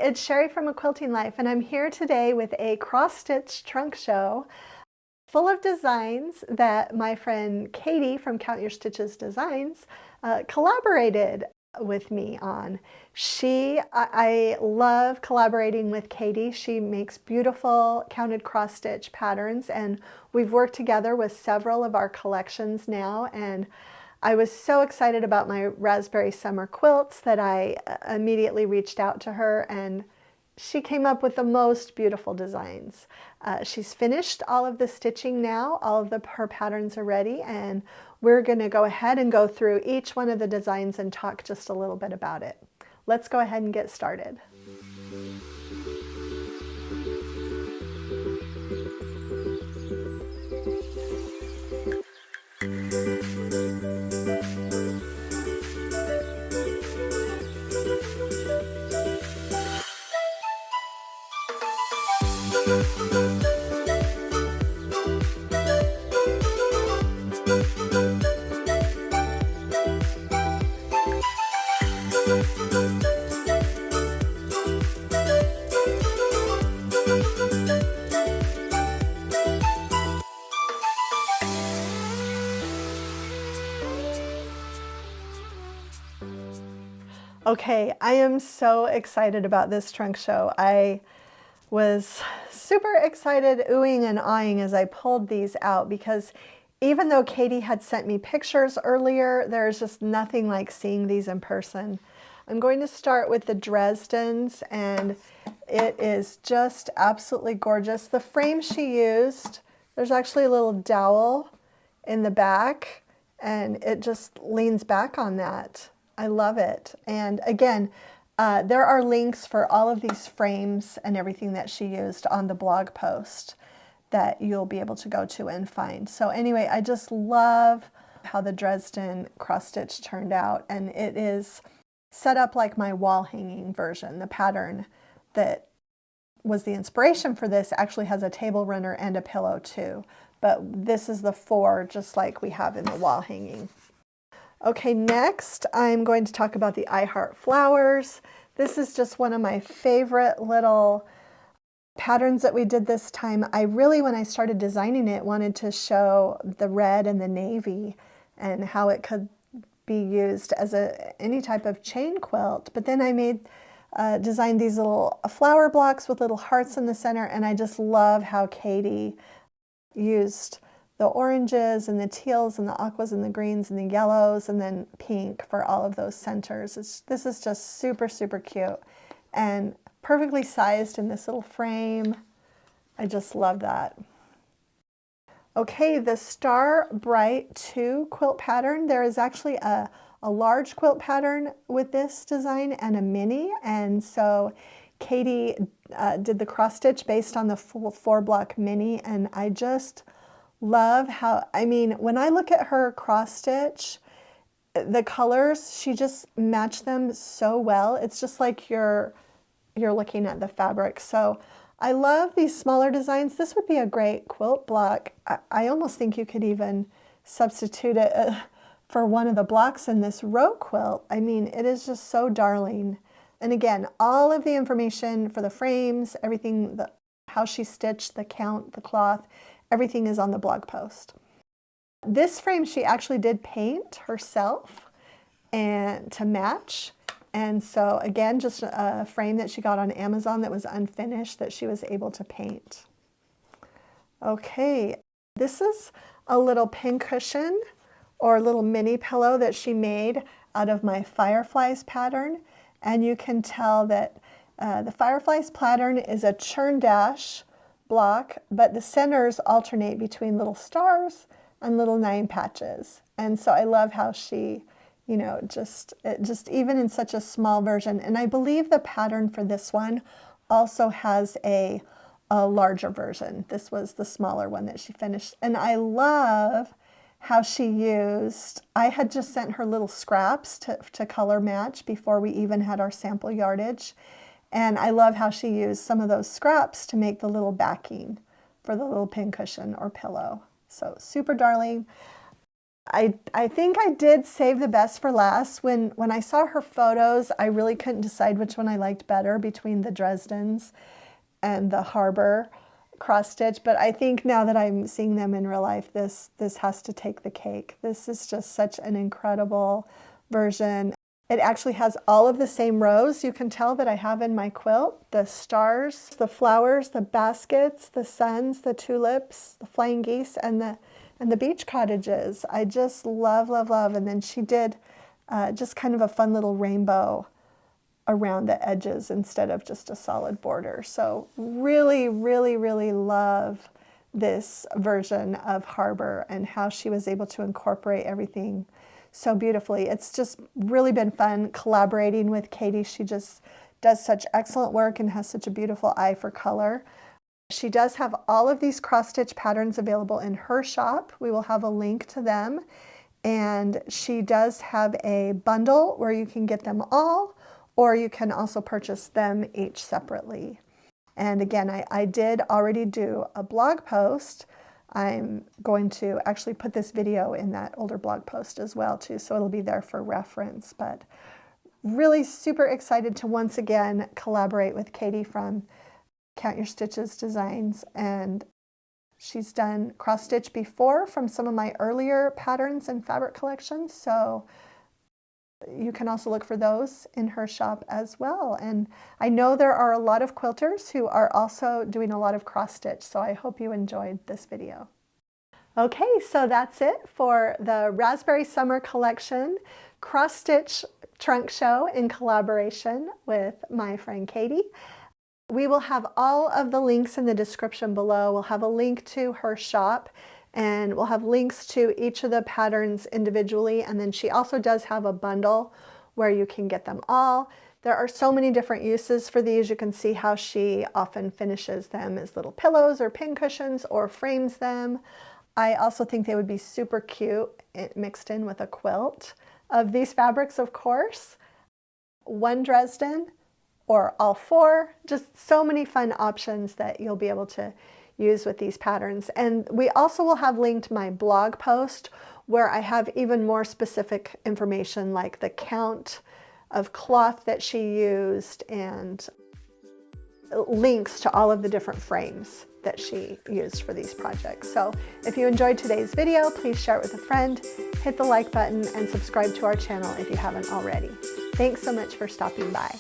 it's Sherri from A Quilting Life, and I'm here today with a cross-stitch trunk show full of designs that my friend Katie from Count Your Stitches Designs collaborated with me on. I love collaborating with Katie. She makes beautiful counted cross-stitch patterns, and we've worked together with several of our collections now, and I was so excited about my raspberry summer quilts that I immediately reached out to her, and she came up with the most beautiful designs. She's finished all of the stitching now. All of her patterns are ready, and we're going to go ahead and go through each one of the designs and talk just a little bit about it. Let's go ahead and get started. Okay, I am so excited about this trunk show. I was super excited, oohing and aahing as I pulled these out, because even though Katie had sent me pictures earlier, there's just nothing like seeing these in person. I'm going to start with the Dresdens, and it is just absolutely gorgeous. The frame she used, there's actually a little dowel in the back, and it just leans back on that. I love it. And again, there are links for all of these frames and everything that she used on the blog post that you'll be able to go to and find. So anyway, I just love how the Dresden cross stitch turned out, and it is set up like my wall hanging version. The pattern that was the inspiration for this actually has a table runner and a pillow too, but this is the 4 just like we have in the wall hanging. Okay, next I'm going to talk about the I Heart Flowers. This is just one of my favorite little patterns that we did this time. I really, when I started designing it, wanted to show the red and the navy and how it could be used as any type of chain quilt. But then I designed these little flower blocks with little hearts in the center, and I just love how Katie used the oranges and the teals and the aquas and the greens and the yellows and then pink for all of those centers. This is just super, super cute and perfectly sized in this little frame. I just love that. Okay, the Star Bright 2 quilt pattern. There is actually a large quilt pattern with this design and a mini, and so Katie did the cross stitch based on the full 4-block mini, and I just love how, I mean, when I look at her cross stitch, the colors, she just matched them so well. It's just like you're looking at the fabric. So I love these smaller designs. This would be a great quilt block. I almost think you could even substitute it for one of the blocks in this row quilt. I mean, it is just so darling. And again, all of the information for the frames, everything, how she stitched, the count, the cloth, everything is on the blog post. This frame she actually did paint herself and to match. And so again, just a frame that she got on Amazon that was unfinished that she was able to paint. Okay, this is a little pincushion or little mini pillow that she made out of my Fireflies pattern. And you can tell that the Fireflies pattern is a churn dash block, but the centers alternate between little stars and little 9 patches. And so I love how she, you know, just even in such a small version. And I believe the pattern for this one also has a larger version. This was the smaller one that she finished. And I love how she used, I had just sent her little scraps to color match before we even had our sample yardage. And I love how she used some of those scraps to make the little backing for the little pincushion or pillow. So super darling. I think I did save the best for last. When I saw her photos, I really couldn't decide which one I liked better between the Dresdens and the Harbor cross stitch. But I think now that I'm seeing them in real life, this has to take the cake. This is just such an incredible version. It actually has all of the same rows you can tell that I have in my quilt. The stars, the flowers, the baskets, the suns, the tulips, the flying geese, and the beach cottages. I just love, love, love. And then she did just kind of a fun little rainbow around the edges instead of just a solid border. So really, really, really love this version of Harbor and how she was able to incorporate everything so beautifully. It's just really been fun collaborating with Katie. She just does such excellent work and has such a beautiful eye for color. She does have all of these cross-stitch patterns available in her shop. We will have a link to them. And she does have a bundle where you can get them all, or you can also purchase them each separately. And again, I did already do a blog post. I'm going to actually put this video in that older blog post as well too, so it'll be there for reference. But really super excited to once again collaborate with Katie from Count Your Stitches Designs, and she's done cross stitch before from some of my earlier patterns and fabric collections, so you can also look for those in her shop as well. And I know there are a lot of quilters who are also doing a lot of cross stitch, so I hope you enjoyed this video. Okay, so that's it for the Raspberry Summer Collection cross stitch trunk show in collaboration with my friend Katie. We will have all of the links in the description below. We'll have a link to her shop, and we'll have links to each of the patterns individually. And then she also does have a bundle where you can get them all. There are so many different uses for these. You can see how she often finishes them as little pillows or pin cushions or frames them. I also think they would be super cute mixed in with a quilt of these fabrics, of course. One Dresden or all four, just so many fun options that you'll be able to use with these patterns. And we also will have linked my blog post where I have even more specific information like the count of cloth that she used and links to all of the different frames that she used for these projects. So if you enjoyed today's video, please share it with a friend, hit the like button, and subscribe to our channel if you haven't already. Thanks so much for stopping by.